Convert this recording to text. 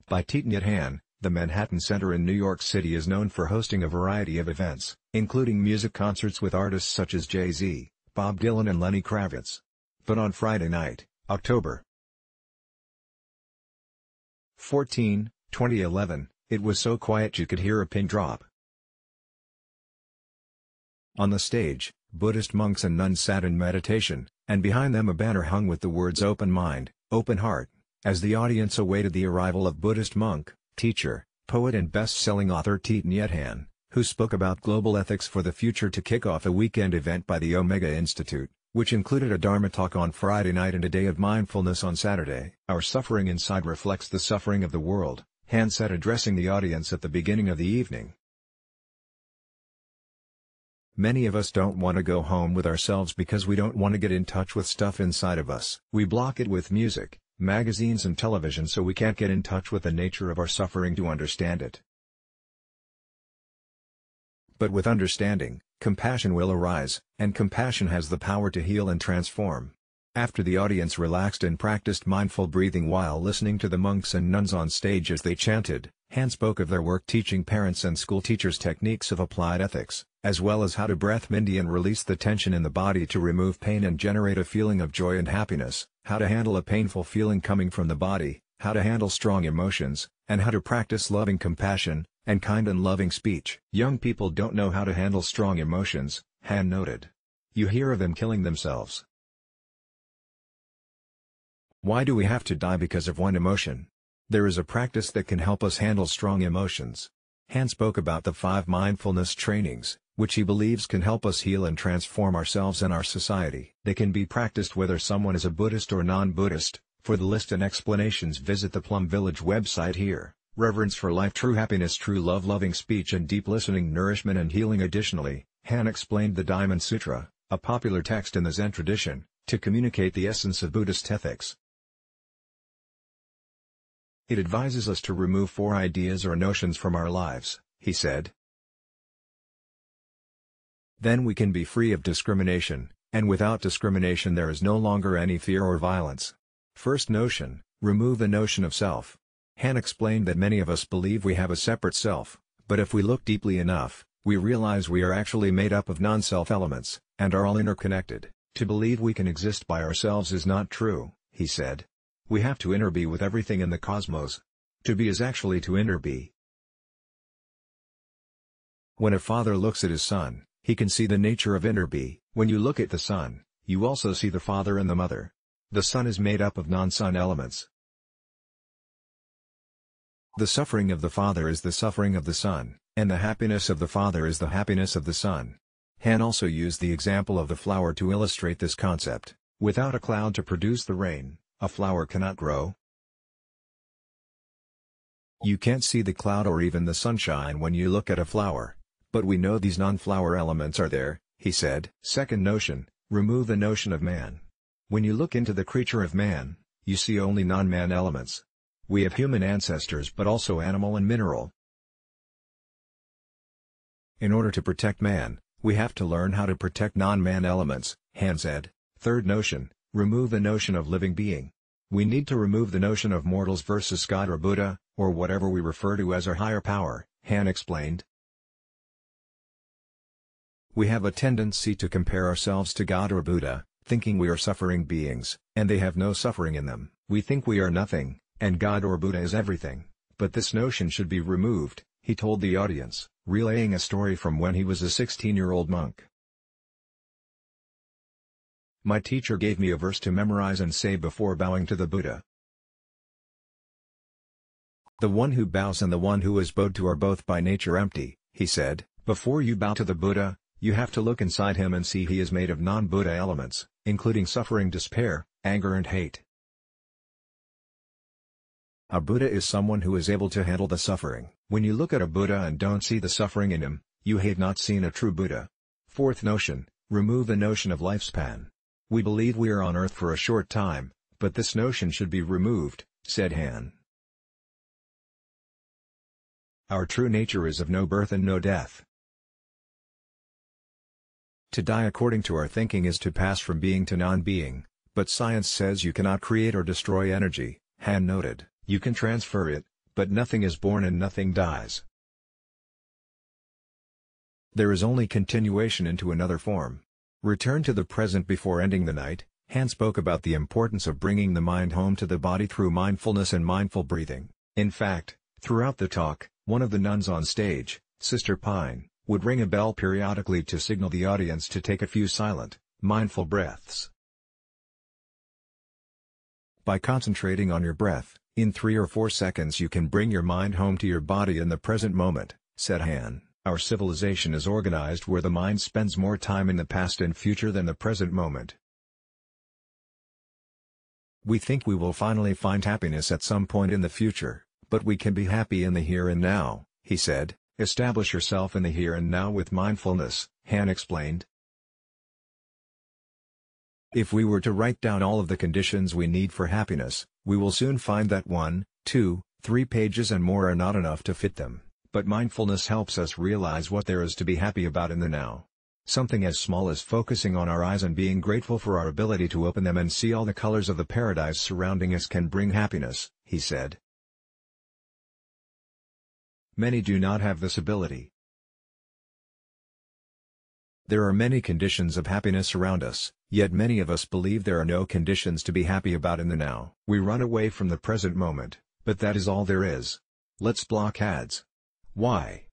By Thich Nhat Hanh, the Manhattan Center in New York City is known for hosting a variety of events, including music concerts with artists such as Jay-Z, Bob Dylan and Lenny Kravitz. But on Friday night, October 14, 2011, it was so quiet you could hear a pin drop. On the stage, Buddhist monks and nuns sat in meditation, and behind them a banner hung with the words "Open Mind, Open Heart," as the audience awaited the arrival of Buddhist monk, teacher, poet and best-selling author Thich Nhat Hanh, who spoke about global ethics for the future to kick off a weekend event by the Omega Institute, which included a Dharma talk on Friday night and a day of mindfulness on Saturday. "Our suffering inside reflects the suffering of the world," Hanh said, addressing the audience at the beginning of the evening. "Many of us don't want to go home with ourselves because we don't want to get in touch with stuff inside of us. We block it with music, magazines and television so we can't get in touch with the nature of our suffering to understand it. But with understanding, compassion will arise, and compassion has the power to heal and transform." After the audience relaxed and practiced mindful breathing while listening to the monks and nuns on stage as they chanted, Hanh spoke of their work teaching parents and school teachers techniques of applied ethics, as well as how to breath Mindy and release the tension in the body to remove pain and generate a feeling of joy and happiness, how to handle a painful feeling coming from the body, how to handle strong emotions, and how to practice loving compassion, and kind and loving speech. "Young people don't know how to handle strong emotions," Hanh noted. "You hear of them killing themselves. Why do we have to die because of one emotion? There is a practice that can help us handle strong emotions." Hanh spoke about the 5 mindfulness trainings, which he believes can help us heal and transform ourselves and our society. They can be practiced whether someone is a Buddhist or non-Buddhist. For the list and explanations, visit the Plum Village website here. Reverence for life, true happiness, true love, loving speech and deep listening, nourishment and healing. Additionally, Hanh explained the Diamond Sutra, a popular text in the Zen tradition, to communicate the essence of Buddhist ethics. "It advises us to remove 4 ideas or notions from our lives," he said. "Then we can be free of discrimination, and without discrimination there is no longer any fear or violence. First notion, remove the notion of self." Hanh explained that many of us believe we have a separate self, but if we look deeply enough, we realize we are actually made up of non-self elements, and are all interconnected. "To believe we can exist by ourselves is not true," he said. "We have to interbe with everything in the cosmos. To be is actually to interbe." When a father looks at his son, he can see the nature of interbe. When you look at the son, you also see the father and the mother. The son is made up of non-son elements. The suffering of the father is the suffering of the son, and the happiness of the father is the happiness of the son. Hanh also used the example of the flower to illustrate this concept. Without a cloud to produce the rain, a flower cannot grow. You can't see the cloud or even the sunshine when you look at a flower, but we know these non-flower elements are there, he said. Second notion, remove the notion of man. When you look into the creature of man, you see only non-man elements. We have human ancestors but also animal and mineral. In order to protect man, we have to learn how to protect non-man elements, Hanh said. Third notion, remove the notion of living being. We need to remove the notion of mortals versus God or Buddha, or whatever we refer to as our higher power, Hanh explained. We have a tendency to compare ourselves to God or Buddha, thinking we are suffering beings, and they have no suffering in them. We think we are nothing, and God or Buddha is everything, but this notion should be removed, he told the audience, relaying a story from when he was a 16-year-old monk. My teacher gave me a verse to memorize and say before bowing to the Buddha. The one who bows and the one who is bowed to are both by nature empty, he said. Before you bow to the Buddha, you have to look inside him and see he is made of non-Buddha elements, including suffering, despair, anger and hate. A Buddha is someone who is able to handle the suffering. When you look at a Buddha and don't see the suffering in him, you have not seen a true Buddha. Fourth notion, remove the notion of lifespan. We believe we are on earth for a short time, but this notion should be removed, said Hanh. Our true nature is of no birth and no death. To die according to our thinking is to pass from being to non-being, but science says you cannot create or destroy energy, Hanh noted. You can transfer it, but nothing is born and nothing dies. There is only continuation into another form. Return to the present before ending the night. Han spoke about the importance of bringing the mind home to the body through mindfulness and mindful breathing. In fact, throughout the talk, one of the nuns on stage, Sister Pine, would ring a bell periodically to signal the audience to take a few silent, mindful breaths. By concentrating on your breath, in 3 or 4 seconds you can bring your mind home to your body in the present moment, said Han. Our civilization is organized where the mind spends more time in the past and future than the present moment. We think we will finally find happiness at some point in the future, but we can be happy in the here and now, he said. Establish yourself in the here and now with mindfulness, Han explained. If we were to write down all of the conditions we need for happiness, we will soon find that 1, 2, 3 pages and more are not enough to fit them, but mindfulness helps us realize what there is to be happy about in the now. Something as small as focusing on our eyes and being grateful for our ability to open them and see all the colors of the paradise surrounding us can bring happiness, he said. Many do not have this ability. There are many conditions of happiness around us, yet many of us believe there are no conditions to be happy about in the now. We run away from the present moment, but that is all there is. Let's block ads. Why?